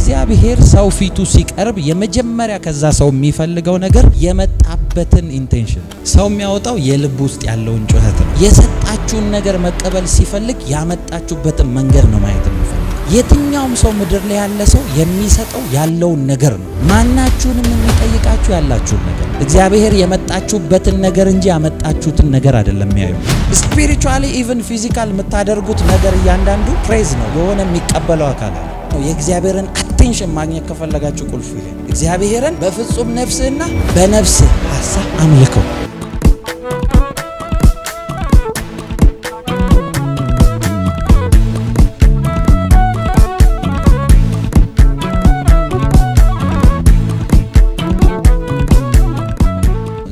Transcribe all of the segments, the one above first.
እግዚአብሔር ሰው ፊቱ ሲቀርብ የመጀመሪያ ከዛ ሰው የሚፈልገው ነገር የመጣበትን ኢንቴንሽን ሰው የሚያወጣው የልብ ውስጥ ያለውን ጩኸት ነው። የሰጣችሁን ነገር መቀበል ሲፈልግ ያመጣችሁበትን መንገድ ነው ማየት የሚፈልግ። የትኛውም ሰው ምድር ላይ ያለ ሰው የሚሰጠው ያለውን ነገር ነው። ማናችሁንም የሚጠይቃችሁ ያላችሁን ነገር እግዚአብሔር የመጣችሁበትን ነገር እንጂ ያመጣችሁትን ነገር አይደለም የሚያየው። ስፒሪቹዋሊ ኢቭን ፊዚካል የምታደርጉት ነገር እያንዳንዱ ፕሬዝ ነው። የሆነ የሚቀበለው አካል አለ። የእግዚአብሔርን አቴንሽን ማግኘት ከፈለጋችሁ ቁልፉ ይሄ እግዚአብሔርን በፍጹም ነፍስና በነፍስ ሐሳብ አምልከው።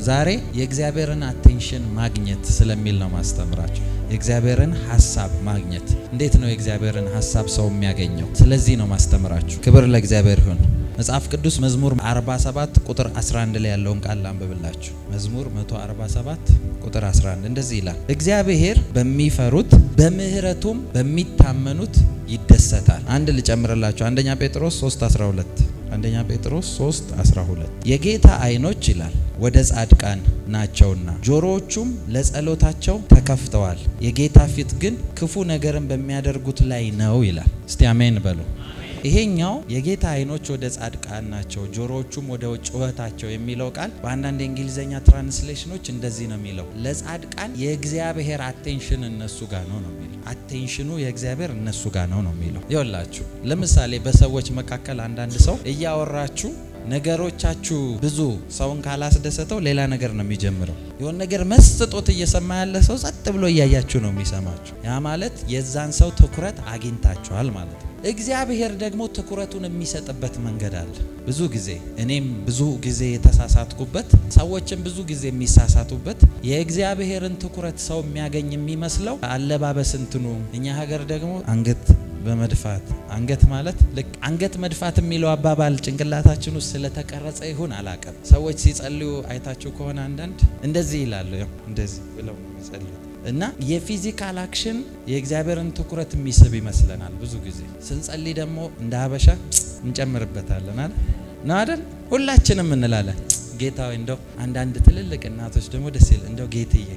ዛሬ የእግዚአብሔርን አቴንሽን ማግኘት ስለሚል ነው ማስተምራችሁ። የእግዚአብሔርን ሐሳብ ማግኘት እንዴት ነው የእግዚአብሔርን ሐሳብ ሰው የሚያገኘው? ስለዚህ ነው ማስተምራችሁ። ክብር ለእግዚአብሔር ይሁን። መጽሐፍ ቅዱስ መዝሙር 47 ቁጥር 11 ላይ ያለውን ቃል አንብብላችሁ። መዝሙር 147 ቁጥር 11 እንደዚህ ይላል፣ እግዚአብሔር በሚፈሩት በምህረቱም በሚታመኑት ይደሰታል። አንድ ልጨምርላችሁ፣ አንደኛ ጴጥሮስ 3:12 አንደኛ ጴጥሮስ 3:12 የጌታ አይኖች ይላል ወደ ጻድቃን ናቸውና ጆሮዎቹም ለጸሎታቸው ተከፍተዋል፣ የጌታ ፊት ግን ክፉ ነገርን በሚያደርጉት ላይ ነው ይላል። እስቲ አሜን በሉ። ይሄኛው የጌታ አይኖች ወደ ጻድቃን ናቸው ጆሮዎቹም ወደ ጩኸታቸው የሚለው ቃል በአንዳንድ እንግሊዘኛ ትራንስሌሽኖች እንደዚህ ነው የሚለው፣ ለጻድቃን የእግዚአብሔር አቴንሽን እነሱ ጋር ነው የሚለው። አቴንሽኑ የእግዚአብሔር እነሱ ጋር ነው የሚለው። ይኸውላችሁ ለምሳሌ በሰዎች መካከል አንዳንድ ሰው እያወራችሁ ነገሮቻችሁ ብዙ ሰውን ካላስደሰተው ሌላ ነገር ነው የሚጀምረው። የሆነ ነገር መስጦት እየሰማ ያለ ሰው ጸጥ ብሎ እያያችሁ ነው የሚሰማችሁ። ያ ማለት የዛን ሰው ትኩረት አግኝታችኋል ማለት ነው። እግዚአብሔር ደግሞ ትኩረቱን የሚሰጥበት መንገድ አለ። ብዙ ጊዜ እኔም ብዙ ጊዜ የተሳሳትኩበት ሰዎችም ብዙ ጊዜ የሚሳሳቱበት የእግዚአብሔርን ትኩረት ሰው የሚያገኝ የሚመስለው አለባበስ እንትኑ እኛ ሀገር ደግሞ አንገት በመድፋት አንገት ማለት ልክ አንገት መድፋት የሚለው አባባል ጭንቅላታችን ውስጥ ስለተቀረጸ ይሁን አላቀም። ሰዎች ሲጸልዩ አይታችሁ ከሆነ አንዳንድ እንደዚህ ይላሉ፣ እንደዚህ ብለው ይጸልዩ እና የፊዚካል አክሽን የእግዚአብሔርን ትኩረት የሚስብ ይመስለናል። ብዙ ጊዜ ስንጸልይ ደግሞ እንደ ሀበሻ እንጨምርበታለን አይደል? ሁላችንም እንላለን ጌታዬ። እንደው አንዳንድ ትልልቅ እናቶች ደግሞ ደስ ይል እንደው ጌትዬ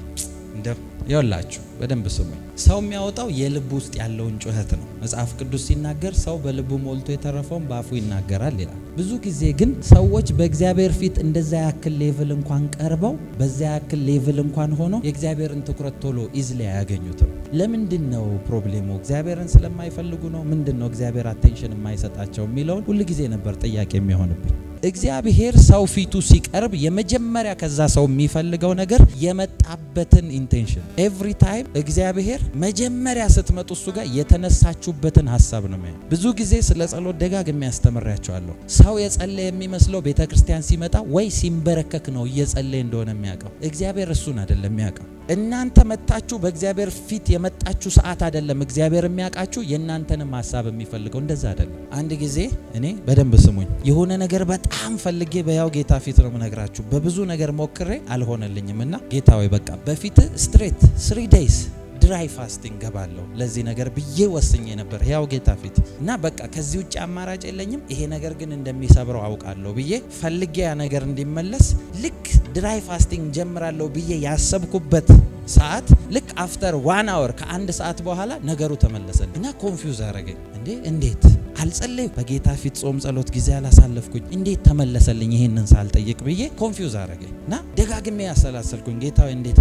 እንደው ይወላችሁ በደንብ ስሙ። ሰው የሚያወጣው የልብ ውስጥ ያለውን ጩኸት ነው። መጽሐፍ ቅዱስ ሲናገር ሰው በልቡ ሞልቶ የተረፈውን ባፉ ይናገራል ይላል። ብዙ ጊዜ ግን ሰዎች በእግዚአብሔር ፊት እንደዛ ያክል ሌቭል እንኳን ቀርበው በዛ ያክል ሌቭል እንኳን ሆኖ የእግዚአብሔርን ትኩረት ቶሎ ኢዝሊ ያገኙትም። ለምንድነው ፕሮብሌሙ? እግዚአብሔርን ስለማይፈልጉ ነው? ምንድነው እግዚአብሔር አቴንሽን የማይሰጣቸው የሚለውን ሁሉ ጊዜ ነበር ጥያቄ የሚሆንብኝ። እግዚአብሔር ሰው ፊቱ ሲቀርብ የመጀመሪያ ከዛ ሰው የሚፈልገው ነገር የመጣበትን ኢንቴንሽን። ኤቭሪ ታይም እግዚአብሔር መጀመሪያ ስትመጡ እሱ ጋር የተነሳችሁበትን ሐሳብ ነው የሚያየው። ብዙ ጊዜ ስለ ጸሎት ደጋግሜ ያስተምራችኋለሁ። ሰው የጸለየ የሚመስለው ቤተክርስቲያን ሲመጣ ወይ ሲንበረከክ ነው እየጸለየ እንደሆነ የሚያውቀው። እግዚአብሔር እሱን አይደለም የሚያውቀው። እናንተ መጣችሁ በእግዚአብሔር ፊት የመጣችሁ ሰዓት አይደለም እግዚአብሔር የሚያውቃችሁ፣ የእናንተንም ሐሳብ የሚፈልገው እንደዛ አይደለም። አንድ ጊዜ እኔ በደንብ ስሙኝ፣ የሆነ ነገር በጣም ፈልጌ በያው ጌታ ፊት ነው የምነግራችሁ። በብዙ ነገር ሞክሬ አልሆነልኝምና ጌታ ወይ በቃ በፊት ስትሬት 3 days ድራይ ፋስቲንግ ገባለሁ ለዚህ ነገር ብዬ ወስኜ ነበር ያው ጌታ ፊት እና በቃ ከዚህ ውጪ አማራጭ የለኝም። ይሄ ነገር ግን እንደሚሰብረው አውቃለሁ ብዬ ፈልጌ ያ ነገር እንዲመለስ ልክ ድራይ ፋስቲንግ ጀምራለሁ ብዬ ያሰብኩበት ሰዓት ልክ አፍተር 1 hour ከአንድ ሰዓት በኋላ ነገሩ ተመለሰልኝ እና ኮንፊውዝ አረገኝ። እንዴት አልጸለይ በጌታ ፊት ጾም ጸሎት ጊዜ አላሳለፍኩኝ እንዴት ተመለሰልኝ ይሄንን ሳልጠይቅ ብዬ ኮንፊውዝ አረገኝና ደጋግሜ ያሰላሰልኩኝ። ጌታዬ እንዴት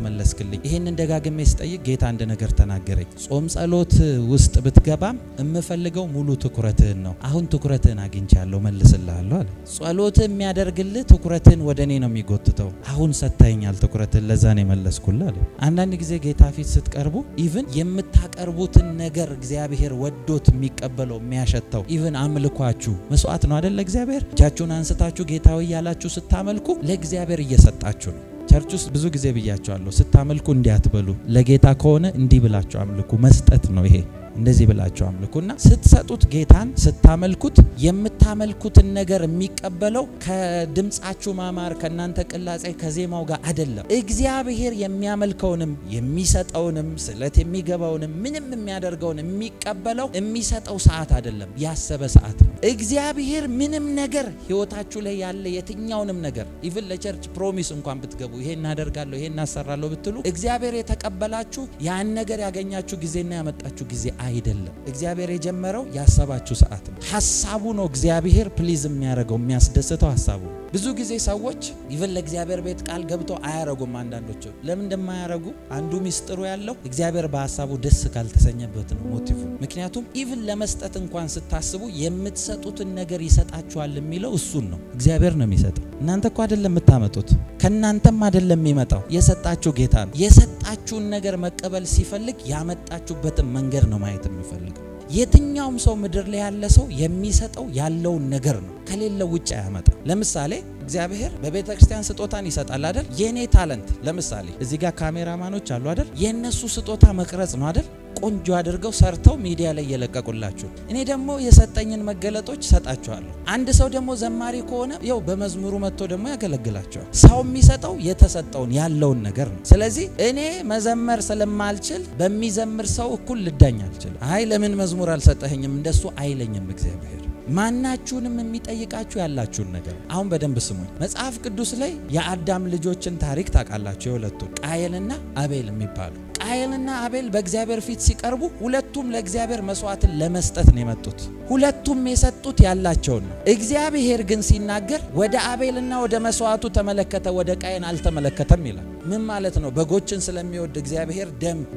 መለስክልኝ? ይሄንን ደጋግሜ ስጠይቅ ጌታ አንድ ነገር ተናገረኝ። ጾም ጸሎት ውስጥ ብትገባም እምፈልገው ሙሉ ትኩረትህን ነው። አሁን ትኩረትህን አግኝቻለሁ መልስልሃለሁ አለ። ጸሎት የሚያደርግልህ ትኩረትህን ወደኔ ነው የሚጎትተው። አሁን ሰጣኛል ትኩረትህን ለዛ ነው መለስኩልህ አለ። አንዳንድ ጊዜ ጌታ ፊት ስትቀርቡ ኢቭን የምታቀርቡትን ነገር እግዚአብሔር ወዶት የሚቀበለው የሚያሸተው ኢቭን አምልኳችሁ መስዋዕት ነው አይደል? እግዚአብሔር እጃችሁን አንስታችሁ ጌታዬ ያላችሁ ስታመልኩ ለእግዚአብሔር እየሰጣችሁ ነው። ቸርች ውስጥ ብዙ ጊዜ ብያችኋለሁ፣ ስታመልኩ እንዲያትበሉ ለጌታ ከሆነ እንዲህ ብላችሁ አምልኩ። መስጠት ነው ይሄ። እንደዚህ ብላችሁ አምልኩና ስትሰጡት ጌታን ስታመልኩት የምታመልኩትን ነገር የሚቀበለው ከድምጻችሁ ማማር ከናንተ ቅላጼ ከዜማው ጋር አይደለም እግዚአብሔር የሚያመልከውንም የሚሰጠውንም ስለት የሚገባውንም ምንም የሚያደርገውን የሚቀበለው የሚሰጠው ሰዓት አይደለም ያሰበ ሰዓት ነው እግዚአብሔር ምንም ነገር ህይወታችሁ ላይ ያለ የትኛውንም ነገር ኢቭን ለቸርች ፕሮሚስ እንኳን ብትገቡ ይሄን አደርጋለሁ ይሄን አሰራለሁ ብትሉ እግዚአብሔር የተቀበላችሁ ያን ነገር ያገኛችሁ ጊዜና ያመጣችሁ ጊዜ አይደለም እግዚአብሔር የጀመረው ያሰባችሁ ሰዓት ነው ሐሳቡ ነው እግዚአብሔር ፕሊዝ የሚያረጋው የሚያስደስተው ሐሳቡ ብዙ ጊዜ ሰዎች ኢቭን ለእግዚአብሔር ቤት ቃል ገብተው አያረጉም አንዳንዶቹ ለምን እንደማያረጉ አንዱ ሚስጥሩ ያለው እግዚአብሔር በሐሳቡ ደስ ካልተሰኘበት ነው ሞቲቭ ምክንያቱም ኢቭን ለመስጠት እንኳን ስታስቡ የምትሰጡትን ነገር ይሰጣችኋል የሚለው እሱን ነው እግዚአብሔር ነው የሚሰጠው እናንተ እኮ አይደለም የምታመጡት ከናንተም አይደለም የሚመጣው የሰጣችሁ ጌታ ነው የሰጣችሁን ነገር መቀበል ሲፈልግ ያመጣችሁበትን መንገድ ነው ማየት የሚፈልገው የትኛውም ሰው ምድር ላይ ያለ ሰው የሚሰጠው ያለውን ነገር ነው ከሌለው ውጭ ያመጣ ለምሳሌ እግዚአብሔር በቤተክርስቲያን ስጦታን ይሰጣል አይደል የኔ ታለንት ለምሳሌ እዚህ ጋር ካሜራማኖች አሉ አይደል የነሱ ስጦታ መቅረጽ ነው አይደል ቆንጆ አድርገው ሰርተው ሚዲያ ላይ የለቀቁላችሁ እኔ ደግሞ የሰጠኝን መገለጦች ሰጣችኋለሁ አንድ ሰው ደግሞ ዘማሪ ከሆነ ያው በመዝሙሩ መጥቶ ደግሞ ያገለግላችኋል ሰው የሚሰጠው የተሰጠውን ያለውን ነገር ነው ስለዚህ እኔ መዘመር ስለማልችል በሚዘምር ሰው እኩል ልዳኝ አልችልም አይ ለምን መዝሙር አልሰጠኸኝም እንደሱ አይለኝም እግዚአብሔር ማናችሁንም የሚጠይቃችሁ ያላችሁን ነገር አሁን በደንብ ስሙኝ መጽሐፍ ቅዱስ ላይ የአዳም ልጆችን ታሪክ ታውቃላችሁ የሁለቱ ቃየልና አቤል የሚባሉ ቃየልና አቤል በእግዚአብሔር ፊት ሲቀርቡ ሁለቱም ለእግዚአብሔር መስዋዕትን ለመስጠት ነው የመጡት ሁለቱም የሰጡት ያላቸውን ነው እግዚአብሔር ግን ሲናገር ወደ አቤልና ወደ መስዋዕቱ ተመለከተ ወደ ቃየን አልተመለከተም ይላል ምን ማለት ነው በጎችን ስለሚወድ እግዚአብሔር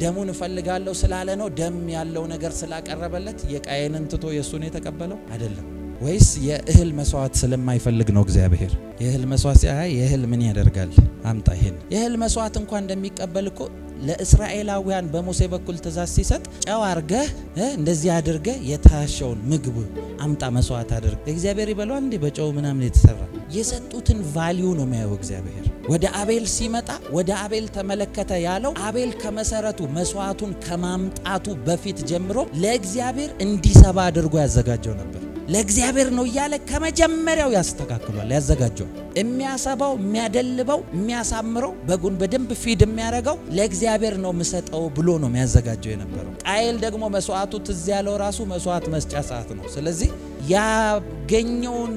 ደሙን ፈልጋለሁ ስላለ ነው ደም ያለው ነገር ስላቀረበለት የቃየንን ትቶ የሱን የተቀበለው አይደለም ወይስ የእህል መስዋዕት ስለማይፈልግ ነው እግዚአብሔር የእህል መስዋዕት የእህል ምን ያደርጋል አምጣ ይሄን የእህል መስዋዕት እንኳን እንደሚቀበል እኮ ለእስራኤላውያን በሙሴ በኩል ትእዛዝ ሲሰጥ ጨው አርገህ እንደዚህ አድርገህ የታሸውን ምግብ አምጣ መስዋዕት አድርግ እግዚአብሔር ይበለው እንዴ በጨው ምናምን የተሰራ የሰጡትን ቫልዩ ነው የሚያየው እግዚአብሔር ወደ አቤል ሲመጣ ወደ አቤል ተመለከተ ያለው አቤል ከመሰረቱ መስዋዕቱን ከማምጣቱ በፊት ጀምሮ ለእግዚአብሔር እንዲሰባ አድርጎ ያዘጋጀው ነበር ለእግዚአብሔር ነው ያለ ከመጀመሪያው ያስተካክሏል ያዘጋጀው የሚያሰባው የሚያደልበው የሚያሳምረው በጉን በደንብ ፊድ የሚያረጋው ለእግዚአብሔር ነው መሰጠው ብሎ ነው የሚያዘጋጀው የነበረው ቃየል ደግሞ መስዋዕቱ ትዝ ያለው ራሱ መስዋዕት መስጫ ሰዓት ነው ስለዚህ ያገኘውን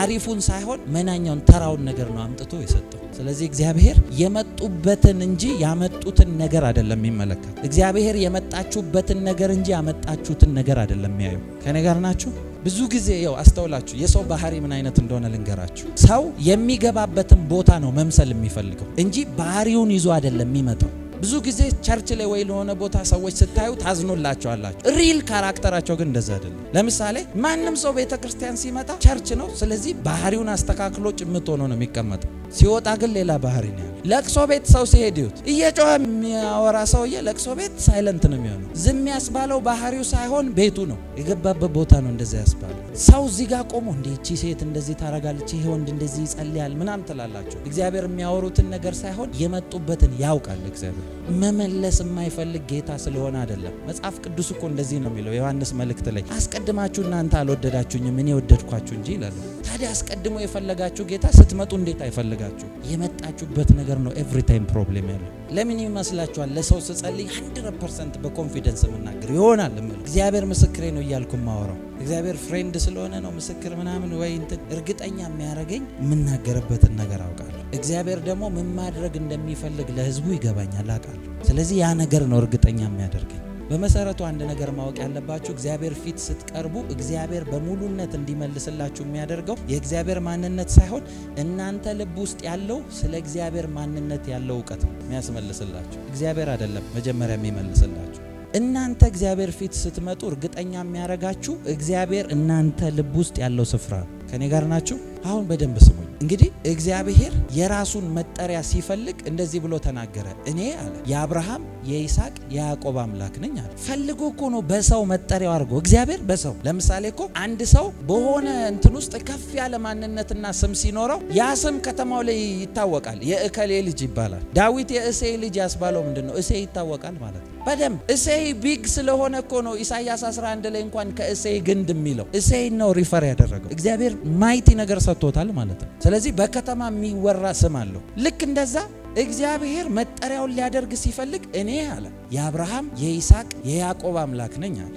አሪፉን ሳይሆን መናኛውን ተራውን ነገር ነው አምጥቶ የሰጠው ስለዚህ እግዚአብሔር የመጡበትን እንጂ ያመጡትን ነገር አይደለም የሚመለከት እግዚአብሔር የመጣችሁበትን ነገር እንጂ ያመጣችሁትን ነገር አይደለም የሚያዩ ከኔ ጋር ናችሁ ብዙ ጊዜ ያው አስተውላችሁ የሰው ባህሪ ምን አይነት እንደሆነ ልንገራችሁ ሰው የሚገባበትን ቦታ ነው መምሰል የሚፈልገው እንጂ ባህሪውን ይዞ አይደለም የሚመጣው ብዙ ጊዜ ቸርች ላይ ወይ ለሆነ ቦታ ሰዎች ስታዩ ታዝኑላቸዋላችሁ ሪል ካራክተራቸው ግን እንደዛ አይደለም ለምሳሌ ማንንም ሰው ቤተክርስቲያን ሲመጣ ቸርች ነው ስለዚህ ባህሪውን አስተካክሎ ጭምቶ ነው የሚቀመጠው ሲወጣ ግን ሌላ ባህሪ ነው ለቅሶ ቤት ሰው ሲሄድዩት እየጮኸ የሚያወራ ሰውዬ ለቅሶ ቤት ሳይለንት ነው የሚሆነው ዝም ያስባለው ባህሪው ሳይሆን ቤቱ ነው የገባበት ቦታ ነው እንደዛ ያስባለው ሰው እዚህ ጋር ቆሞ እንዴቺ ሴት እንደዚህ ታረጋለች ይሄ ወንድ እንደዚህ ይጸልያል ምናም ተላላችሁ እግዚአብሔር የሚያወሩትን ነገር ሳይሆን የመጡበትን ያውቃል እግዚአብሔር መመለስ የማይፈልግ ጌታ ስለሆነ አይደለም መጽሐፍ ቅዱስ እኮ እንደዚህ ነው የሚለው ዮሐንስ መልእክት ላይ አስቀድማችሁ እናንተ አልወደዳችሁኝም እኔ ወደድኳችሁ እንጂ ይላል ታዲያ አስቀድሞ የፈለጋችሁ ጌታ ስትመጡ እንዴት አይፈልጋችሁ የመጣችሁበት ነገር ነው ኤቭሪ ታይም ፕሮብሌም ያለው ለምን ይመስላችኋል ለሰው ስጸልይ 100% በኮንፊደንስ መናገር ይሆናል እግዚአብሔር ምስክሬ ነው ይያልኩ ማወራው እግዚአብሔር ፍሬንድ ስለሆነ ነው ምስክር ምናምን ወይ እንት እርግጠኛ የሚያረጋኝ ምናገርበትን ነገር አውቃለሁ እግዚአብሔር ደግሞ ምን ማድረግ እንደሚፈልግ ለህዝቡ ይገባኛል አውቃለሁ ስለዚህ ያ ነገር ነው እርግጠኛ የሚያደርገኝ በመሰረቱ አንድ ነገር ማወቅ ያለባችሁ እግዚአብሔር ፊት ስትቀርቡ እግዚአብሔር በሙሉነት እንዲመልስላችሁ የሚያደርገው የእግዚአብሔር ማንነት ሳይሆን እናንተ ልብ ውስጥ ያለው ስለ እግዚአብሔር ማንነት ያለው ዕውቀት የሚያስመልስላችሁ እግዚአብሔር አይደለም መጀመሪያ የሚመልስላችሁ እናንተ እግዚአብሔር ፊት ስትመጡ እርግጠኛ የሚያረጋችሁ እግዚአብሔር እናንተ ልብ ውስጥ ያለው ስፍራ ከኔ ጋር ናችሁ አሁን በደንብ ስሙኝ እንግዲህ እግዚአብሔር የራሱን መጠሪያ ሲፈልግ እንደዚህ ብሎ ተናገረ እኔ አለ የአብርሃም የይስሐቅ የያዕቆብ አምላክ ነኝ አለ። ፈልጎ እኮ ነው በሰው መጠሪያው አድርጎ እግዚአብሔር በሰው ለምሳሌ እኮ አንድ ሰው በሆነ እንትን ውስጥ ከፍ ያለ ማንነትና ስም ሲኖረው ያ ስም ከተማው ላይ ይታወቃል። የእከሌ ልጅ ይባላል። ዳዊት የእሴይ ልጅ ያስባለው ምንድነው? እሴይ ይታወቃል ማለት ነው። በደም እሴይ ቢግ ስለሆነ እኮ ነው ኢሳይያስ 11 ላይ እንኳን ከእሴይ ግንድ የሚለው እሴይ ነው ሪፈር ያደረገው። እግዚአብሔር ማይቲ ነገር ሰጥቶታል ማለት ነው። ስለዚህ በከተማ የሚወራ ስም አለው። ልክ እንደዛ እግዚአብሔር መጠሪያውን ሊያደርግ ሲፈልግ እኔ አለ የአብርሃም የይስሐቅ የያዕቆብ አምላክ ነኝ አለ።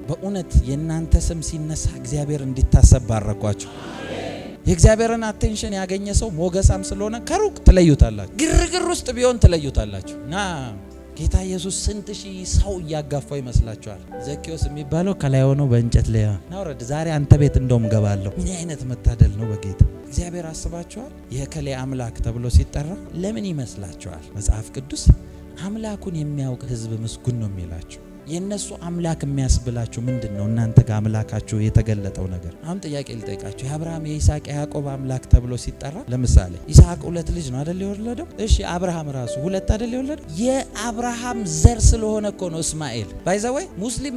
በእውነት የናንተ ስም ሲነሳ እግዚአብሔር እንዲታሰብ ባረኳችሁ። የእግዚአብሔርን አቴንሽን ያገኘ ሰው ሞገሳም ስለሆነ ከሩቅ ትለዩታላችሁ። ግርግር ውስጥ ቢሆን ትለዩታላችሁ። ና ጌታ ኢየሱስ ስንት ሺህ ሰው ያጋፋው ይመስላችኋል? ዘኬዎስ የሚባለው ከላይ ሆኖ በእንጨት ላይ ናውረድ ዛሬ አንተ ቤት እንደውም ገባለሁ። ምን አይነት መታደል ነው በጌታ። እግዚአብሔር አስባችኋል? የከሌ አምላክ ተብሎ ሲጠራ ለምን ይመስላችኋል? መጽሐፍ ቅዱስ አምላኩን የሚያውቅ ሕዝብ ምስጉን ነው የሚላችሁ። የነሱ አምላክ የሚያስብላችሁ ምንድነው? እናንተ ጋር አምላካችሁ የተገለጠው ነገር። አሁን ጥያቄ ልጠይቃችሁ። የአብርሃም የይስሐቅ የያዕቆብ አምላክ ተብሎ ሲጠራ ለምሳሌ ይስሐቅ 2 ልጅ ነው አይደል የወለደው? እሺ አብርሃም ራሱ 2 አይደል የወለደው? የአብርሃም ዘር ስለሆነ እኮ ነው እስማኤል ባይዘወይ ሙስሊም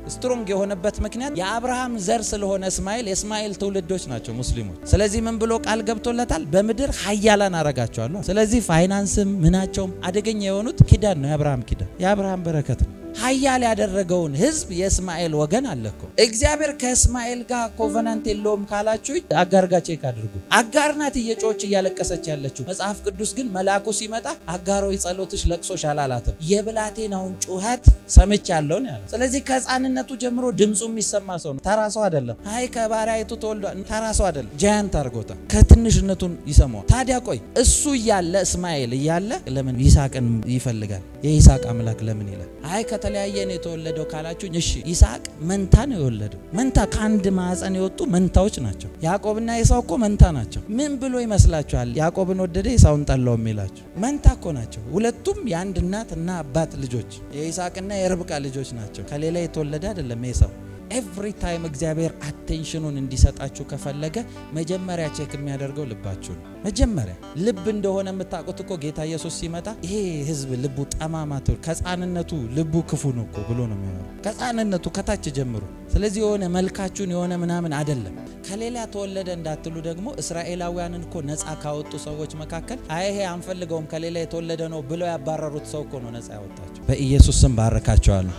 ስትሮንግ የሆነበት ምክንያት የአብርሃም ዘር ስለሆነ እስማኤል የእስማኤል ትውልዶች ናቸው ሙስሊሞች። ስለዚህ ምን ብሎ ቃል ገብቶለታል? በምድር ኃያላን አረጋቸዋለሁ። ስለዚህ ፋይናንስም ምናቸውም አደገኛ የሆኑት ኪዳን ነው፣ የአብርሃም ኪዳን የአብርሃም በረከት ነው። ኃያል ያደረገውን ህዝብ የእስማኤል ወገን አለኮ። እግዚአብሔር ከእስማኤል ጋር ኮቨናንት የለውም ካላችሁ አጋር ጋር ቼክ አድርጉ። አጋር ናት እየጮች እያለቀሰች ያለችው። መጽሐፍ ቅዱስ ግን መልአኩ ሲመጣ አጋሮይ ጸሎትሽ ለቅሶሽ አላላትም፣ የብላቴናውን ጩኸት ሰምቻለሁ ነው ያለው። ስለዚህ ከህፃንነቱ ጀምሮ ድምጹ የሚሰማ ሰው ነው፣ ተራ ሰው አይደለም። አይ ከባሪያይቱ ተወልዶ ተራ ሰው አይደለም፣ ጃያንት አድርጎታል። ከትንሽነቱን ይሰማው። ታዲያ ቆይ እሱ እያለ እስማኤል እያለ ለምን ይስሐቅን ይፈልጋል? የይስሐቅ አምላክ ለምን ይላል? አይ ከተለያየ ነው የተወለደው ካላችሁ እሺ ይስሐቅ መንታ ነው የወለደው። መንታ ከአንድ ማህፀን የወጡ መንታዎች ናቸው። ያዕቆብና ኤሳው እኮ መንታ ናቸው። ምን ብሎ ይመስላችኋል ያዕቆብን ወደደ ኤሳውን ጠላው የሚላችሁ? መንታ እኮ ናቸው። ሁለቱም የአንድ እናትና አባት ልጆች የይስሐቅና የርብቃ ልጆች ናቸው። ከሌላ የተወለደ አይደለም ኤሳው። ኤቭሪ ታይም እግዚአብሔር አቴንሽኑን እንዲሰጣችሁ ከፈለገ መጀመሪያ ቼክ የሚያደርገው ልባችሁ ነው። መጀመሪያ ልብ እንደሆነ የምታውቁት እኮ ጌታ ኢየሱስ ሲመጣ ይሄ ህዝብ ልቡ ጠማማት ከጻንነቱ ልቡ ክፉ ነው እኮ ብሎ ነው የሚያወራው። ከጻንነቱ ከታች ጀምሮ። ስለዚህ የሆነ መልካችሁን የሆነ ምናምን አይደለም። ከሌላ ተወለደ እንዳትሉ ደግሞ እስራኤላውያንን እኮ ነፃ ካወጡ ሰዎች መካከል አይ ይሄ አንፈልገውም ከሌላ የተወለደ ነው ብለው ያባረሩት ሰው እኮ ነው ነፃ ያወጣቸው። በኢየሱስ ስም ባረካቸዋለሁ።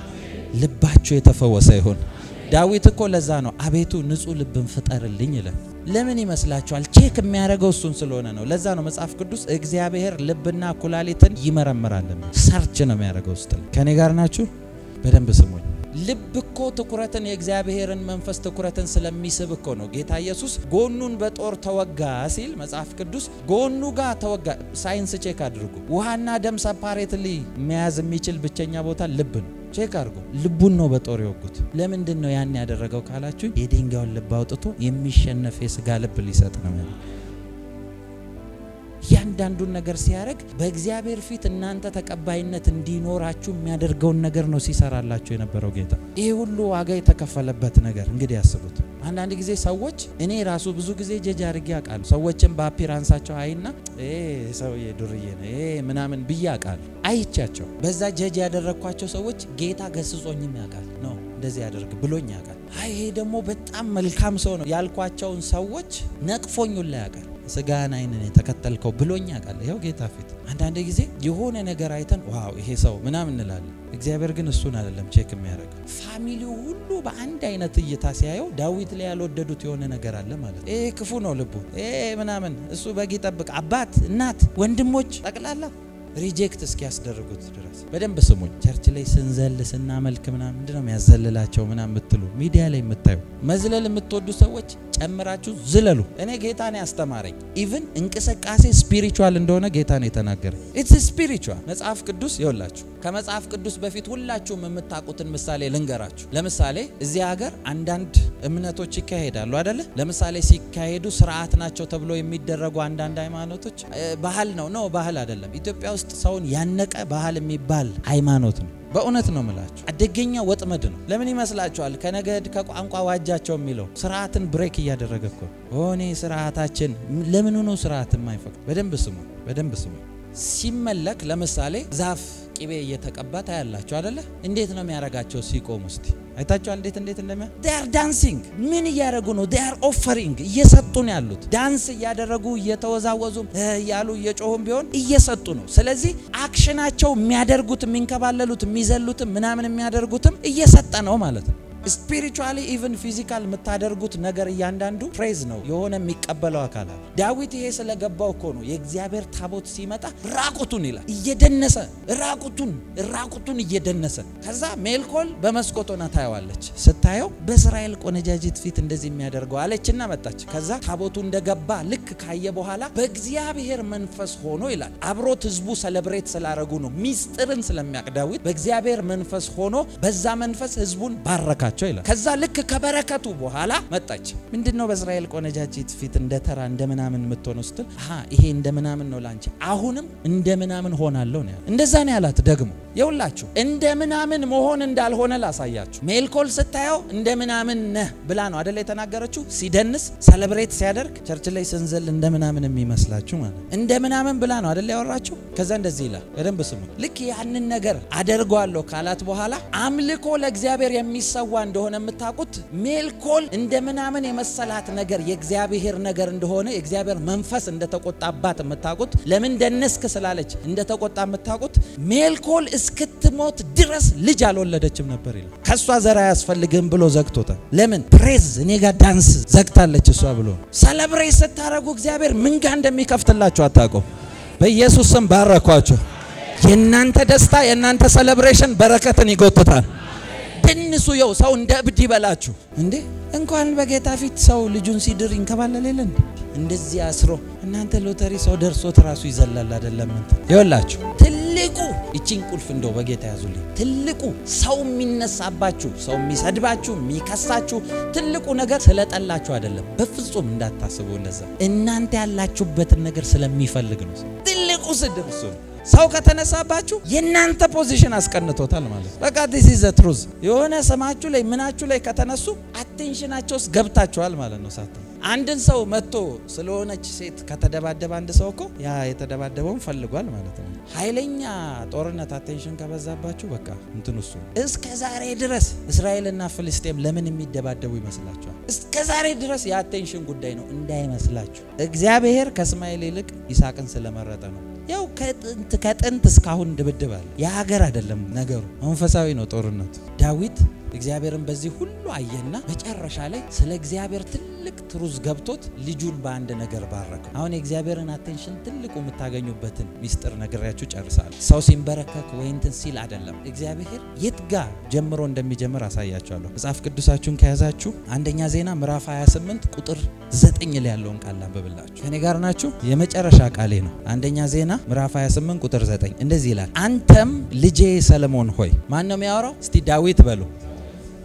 ልባችሁ የተፈወሰ ይሁን። ዳዊት እኮ ለዛ ነው አቤቱ ንጹህ ልብን ፍጠርልኝ ይላል። ለምን ይመስላችኋል? ቼክ የሚያደርገው እሱን ስለሆነ ነው። ለዛ ነው መጽሐፍ ቅዱስ እግዚአብሔር ልብና ኩላሊትን ይመረምራል፣ ሰርች ነው የሚያደርገው ውስጥ። ከኔ ጋር ናችሁ? በደንብ ስሙኝ። ልብ እኮ ትኩረትን የእግዚአብሔርን መንፈስ ትኩረትን ስለሚስብ እኮ ነው ጌታ ኢየሱስ ጎኑን በጦር ተወጋ ሲል መጽሐፍ ቅዱስ ጎኑ ጋር ተወጋ። ሳይንስ ቼክ አድርጉ። ውሃና ደም ሰፓሬትሊ መያዝ የሚችል ብቸኛ ቦታ ልብ ነው። ቼክ አድርጉ። ልቡን ነው በጦር የወጉት። ለምንድን ነው ያን ያደረገው ካላችሁ የድንጋዩን ልብ አውጥቶ የሚሸነፍ የሥጋ ልብ ሊሰጥ ነው ማለት። ያንዳንዱን ነገር ሲያረግ በእግዚአብሔር ፊት እናንተ ተቀባይነት እንዲኖራችሁ የሚያደርገውን ነገር ነው ሲሰራላችሁ የነበረው ጌታ። ይሄ ሁሉ ዋጋ የተከፈለበት ነገር እንግዲህ ያስቡት። አንዳንድ ጊዜ ሰዎች እኔ ራሱ ብዙ ጊዜ ጀጅ አድርጌ አውቃለሁ። ሰዎችን በአፒራንሳቸው አይና ሰውዬ ዱርዬ ነው ምናምን ብዬ አውቃለሁ። አይቻቸው በዛ ጀጅ ያደረኳቸው ሰዎች ጌታ ገስጾኝም ያውቃል ነው እንደዚህ ያደርግ ብሎኝ ያውቃል። ይሄ ደግሞ በጣም መልካም ሰው ነው ያልኳቸውን ሰዎች ነቅፎኙላ ያውቃል። ስጋን አይነን ተከተልከው ብሎኝ ያውቃል። ይሄው ጌታ ፊት አንዳንድ ጊዜ የሆነ ነገር አይተን ዋው ይሄ ሰው ምናምን እንላለን። እግዚአብሔር ግን እሱን አይደለም ቼክ የሚያደርገው። ፋሚሊው ሁሉ በአንድ አይነት እይታ ሲያየው ዳዊት ላይ ያልወደዱት የሆነ ነገር አለ ማለት ነው። ክፉ ነው ልቡ ምናምን እሱ በግ ይጠብቅ አባት እናት ወንድሞች ጠቅላላ ሪጀክት እስኪያስደርጉት ድረስ። በደንብ ስሙኝ። ቸርች ላይ ስንዘል ስናመልክ ምናምን ምንድነው የሚያዘልላቸው ምናምን ምትሉ ሚዲያ ላይ የምታዩ መዝለል የምትወዱ ሰዎች ጨምራችሁ ዝለሉ። እኔ ጌታ ነው ያስተማረኝ። ኢቭን እንቅስቃሴ ስፒሪቹዋል እንደሆነ ጌታ ነው የተናገረኝ። ኢትስ ስፒሪቹዋል። መጽሐፍ ቅዱስ ይወላችሁ። ከመጽሐፍ ቅዱስ በፊት ሁላችሁም የምታውቁትን ምሳሌ ልንገራችሁ። ለምሳሌ እዚህ ሀገር አንዳንድ እምነቶች ይካሄዳሉ አይደለ? ለምሳሌ ሲካሄዱ ስርዓት ናቸው ተብሎ የሚደረጉ አንዳንድ ሃይማኖቶች ባህል ነው ባህል አይደለም። ኢትዮጵያ ውስጥ ሰውን ያነቀ ባህል የሚባል ሃይማኖት ነው። በእውነት ነው የምላችሁ። አደገኛ ወጥመድ ነው። ለምን ይመስላችኋል? ከነገድ ከቋንቋ ዋጃቸው የሚለው ስርዓትን ብሬክ እያደረገ እኮ ሆኔ ስርዓታችን ለምን ነው ስርዓት የማይፈቅድ? በደንብ ስሙ። ሲመለክ ለምሳሌ ዛፍ ቅቤ እየተቀባታ ያላችሁ አይደለ እንዴት ነው የሚያረጋቸው ሲቆም እስቲ አይታችኋል እንዴት እንደሚያ they are dancing ምን ያረጉ ነው they are offering እየሰጡ ነው ያሉት ዳንስ ያደረጉ እየተወዛወዙ ያሉ እየጮሁም ቢሆን እየሰጡ ነው ስለዚህ አክሽናቸው የሚያደርጉት የሚንከባለሉት የሚዘሉት ምናምን የሚያደርጉትም እየሰጠ ነው ማለት ነው spiritually even physical የምታደርጉት ነገር እያንዳንዱ praise ነው የሆነ የሚቀበለው አካል ዳዊት ይሄ ስለገባው እኮ ነው የእግዚአብሔር ታቦት ሲመጣ ራቁቱን ይላል እየደነሰ ራቁቱን እየደነሰ ከዛ ሜልኮል በመስኮቶና ታያዋለች ስታየው በእስራኤል ቆነጃጅት ፊት እንደዚህ የሚያደርገው አለችና መጣች ከዛ ታቦቱ እንደገባ ልክ ካየ በኋላ በእግዚአብሔር መንፈስ ሆኖ ይላል አብሮት ህዝቡ ሴሌብሬት ስላረጉ ነው ሚስጥርን ስለሚያቅ ዳዊት በእግዚአብሔር መንፈስ ሆኖ በዛ መንፈስ ህዝቡን ባረካ ከዛ ልክ ከበረከቱ በኋላ መጣች ምንድነው በእስራኤል ቆነጃጅት ፊት እንደተራ እንደምናምን ምትሆነው ስትል ይሄ እንደምናምን ነው ላንቺ አሁንም እንደምናምን ሆናለሁ ነው እንደዛ ነው ያላት ደግሞ ይውላችሁ እንደምናምን መሆን እንዳልሆነ ላሳያችሁ ሜልኮል ስታየው እንደምናምን ነህ ብላ ነው አይደል የተናገረችው ሲደንስ ሴሌብሬት ሲያደርግ ቸርች ላይ ስንዘል እንደምናምን የሚመስላችሁ ማለት እንደምናምን ብላ ነው አይደል ያወራችሁ ከዛ እንደዚህ ይላል በደንብ ስሙ ልክ ያንን ነገር አደርጓለሁ ካላት በኋላ አምልኮ ለእግዚአብሔር የሚሰዋ እንደሆነ የምታቁት ሜልኮል እንደምናምን የመሰላት ነገር የእግዚአብሔር ነገር እንደሆነ የእግዚአብሔር መንፈስ እንደተቆጣባት የምታቁት ለምን ደነስክ ስላለች እንደተቆጣ የምታቁት ሜልኮል እስክትሞት ድረስ ልጅ አልወለደችም ነበር ይላል ከሷ ዘራ ያስፈልግም ብሎ ዘግቶታል ለምን ፕሬዝ እኔ ጋር ዳንስ ዘግታለች እሷ ብሎ ሴሌብሬት ስታረጉ እግዚአብሔር ምን ጋር እንደሚከፍትላችሁ አታውቁም በኢየሱስ ስም ባረኳችሁ የናንተ ደስታ የናንተ ሴሌብሬሽን በረከትን ይጎትታል ደንሱ ይው ሰው እንደ እብድ ይበላችሁ እንዴ እንኳን በጌታ ፊት ሰው ልጁን ሲድር ይንከባለል የለን እንደዚህ አስሮ እናንተ ሎተሪ ሰው ደርሶት ራሱ ይዘላል አይደለም ይወላችሁ ትልቁ እቺን ቁልፍ እንደው በጌታ ያዙልኝ ትልቁ ሰው የሚነሳባችሁ ሰው የሚሰድባችሁ የሚከሳችሁ ትልቁ ነገር ስለጠላችሁ አይደለም በፍጹም እንዳታስቡ እንደዛ እናንተ ያላችሁበትን ነገር ስለሚፈልግ ነው ትልቁ ስድብ እሱ ሰው ከተነሳባችሁ የናንተ ፖዚሽን አስቀንቶታል ማለት በቃ this is the truth የሆነ ሰማችሁ ላይ ምናችሁ ላይ ከተነሱ አቴንሽናቸውስ ገብታችኋል ማለት ነው ሳታ አንድን ሰው መጥቶ ስለሆነች ሴት ከተደባደበ አንድ ሰው እኮ ያ የተደባደበውን ፈልጓል ማለት ነው ኃይለኛ ጦርነት አቴንሽን ከበዛባችሁ በቃ እንትንሱ እስከ ዛሬ ድረስ እስራኤልና ፍልስጤም ለምን የሚደባደቡ ይመስላችኋል እስከ ዛሬ ድረስ የአቴንሽን ጉዳይ ነው እንዳይመስላችሁ እግዚአብሔር ከእስማኤል ይልቅ ይስሐቅን ስለመረጠ ነው ያው ከጥንት እስካሁን ድብድባል የሀገር አይደለም ነገሩ መንፈሳዊ ነው ጦርነቱ ዳዊት እግዚአብሔርን በዚህ ሁሉ አየና መጨረሻ ላይ ስለ እግዚአብሔር ትልቅ ትሩዝ ገብቶት ልጁን በአንድ ነገር ባረከው አሁን የእግዚአብሔርን አቴንሽን ትልቁ የምታገኙበትን ሚስጥር ነገራችሁ ጨርሳል ሰው ሲንበረከክ ወይንትን ሲል አይደለም እግዚአብሔር የትጋ ጀምሮ እንደሚጀምር አሳያችኋለሁ መጽሐፍ ቅዱሳችሁን ከያዛችሁ አንደኛ ዜና ምዕራፍ 28 ቁጥር 9 ላይ ያለውን ቃል አንብብላችሁ ከኔ ጋር ናችሁ የመጨረሻ ቃሌ ነው አንደኛ ዜና ምዕራፍ 28 ቁጥር 9 እንደዚህ ይላል አንተም ልጄ ሰለሞን ሆይ ማን ነው የሚያወራው እስቲ ዳዊት በሉ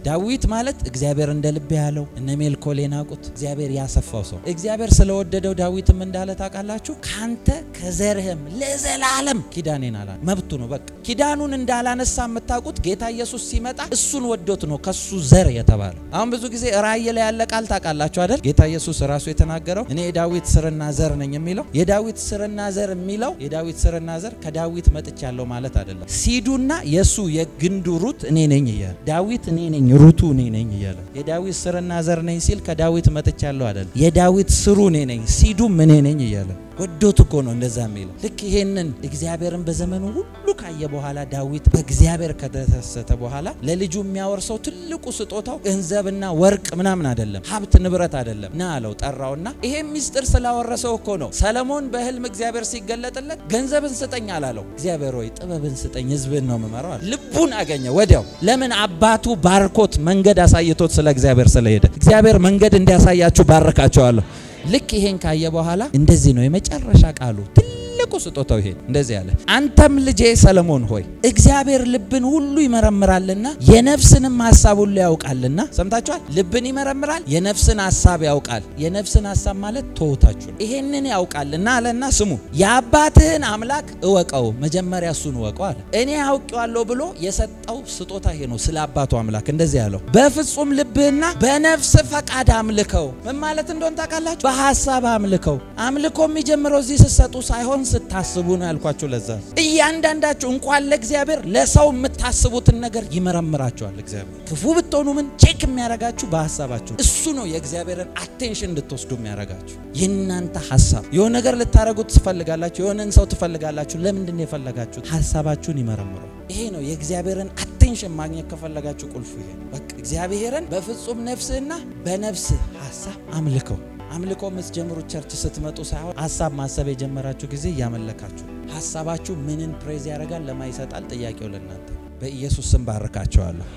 ዳዊት ማለት እግዚአብሔር እንደልብ ያለው እነ ሜልኮል የናቁት እግዚአብሔር ያሰፋው ሰው እግዚአብሔር ስለወደደው ዳዊትም እንዳለ ታውቃላችሁ ካንተ ከዘርህም ለዘላለም ኪዳኔን አላ መብቱ ነው በቃ ኪዳኑን እንዳላነሳ የምታውቁት ጌታ ኢየሱስ ሲመጣ እሱን ወዶት ነው ከሱ ዘር የተባለው አሁን ብዙ ጊዜ ራእይ ላይ ያለ ቃል ታውቃላችሁ አይደል ጌታ ኢየሱስ ራሱ የተናገረው እኔ የዳዊት ስርና ዘር ነኝ የሚለው የዳዊት ስርና ዘር የሚለው የዳዊት ስርና ዘር ከዳዊት መጥቻለሁ ማለት አይደለም ሲዱና የሱ የግንዱ ሩት እኔ ነኝ ይላል ዳዊት እኔ ነኝ ሩቱ እኔ ነኝ ይላል የዳዊት ስርና ዘር ነኝ ሲል ከዳዊት መጥቻለሁ አይደል የዳዊት ስሩ እኔ ነኝ ሲዱም እኔ ነኝ ይላል ወዶት እኮ ነው እንደዛ የሚለው ልክ ይሄንን እግዚአብሔርን በዘመኑ ሁሉ ካየ በኋላ ዳዊት በእግዚአብሔር ከተደሰተ በኋላ ለልጁ የሚያወርሰው ትልቁ ስጦታው ገንዘብና ወርቅ ምናምን አይደለም ሀብት ንብረት አይደለም ና አለው ጠራውና ይሄ ሚስጥር ስላወረሰው እኮ ነው ሰለሞን በህልም እግዚአብሔር ሲገለጥለት ገንዘብን ስጠኝ አላለው እግዚአብሔር ሆይ ጥበብን ስጠኝ ህዝብን ነው መመራው ልቡን አገኘ ወዲያው ለምን አባቱ ባርኮት መንገድ አሳይቶት ስለ እግዚአብሔር ስለሄደ እግዚአብሔር መንገድ እንዲያሳያችሁ ባረካቸዋለሁ ልክ ይሄን ካየ በኋላ እንደዚህ ነው የመጨረሻ ቃሉ ትልቁ ስጦታው ይሄ እንደዚህ ያለ አንተም ልጄ ሰለሞን ሆይ እግዚአብሔር ልብን ሁሉ ይመረምራልና የነፍስንም ሐሳብ ሁሉ ያውቃልና ሰምታችኋል ልብን ይመረምራል የነፍስን ሐሳብ ያውቃል የነፍስን ሐሳብ ማለት ተውታችሁ ይሄንን ያውቃልና አለና ስሙ የአባትህን አምላክ እወቀው መጀመሪያ እሱን እወቀው አለ እኔ አውቀዋለሁ ብሎ የሰጠው ስጦታ ይሄ ነው ስለ አባቱ አምላክ እንደዚህ ያለው በፍጹም ልብህና በነፍስ ፈቃድ አምልከው ምን ማለት እንደሆነ ታውቃላችሁ በሐሳብ አምልከው አምልኮ የሚጀምረው እዚህ ሲሰጡ ሳይሆን ስታስቡ ነው ያልኳችሁ። ለዛ እያንዳንዳችሁ እንኳን ለእግዚአብሔር ለሰው የምታስቡትን ነገር ይመረምራችኋል። እግዚአብሔር ክፉ ብትሆኑ ምን ቼክ የሚያረጋችሁ በሐሳባችሁ እሱ ነው። የእግዚአብሔርን አቴንሽን እንድትወስዱ የሚያረጋችሁ የእናንተ ሐሳብ። የሆነ ነገር ልታረጉት ትፈልጋላችሁ፣ የሆነን ሰው ትፈልጋላችሁ። ለምንድን ነው የፈለጋችሁት? ሐሳባችሁን ይመረምሩ። ይሄ ነው የእግዚአብሔርን አቴንሽን ማግኘት ከፈለጋችሁ ቁልፉ ይሄ። በቃ እግዚአብሔርን በፍጹም ነፍስና በነፍስ ሐሳብ አምልከው። አምልኮ የምትጀምሩት ቸርች ስትመጡ ሳይሆን ሐሳብ ማሰብ የጀመራችሁ ጊዜ ያመለካችሁ። ሐሳባችሁ ምንን ፕሬዝ ያደርጋል ለማይሰጣል ጥያቄው ለእናንተ። በኢየሱስ ስም ባረካችኋለሁ።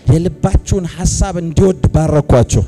የልባችሁን ሐሳብ እንዲወድ ባረኳችሁ።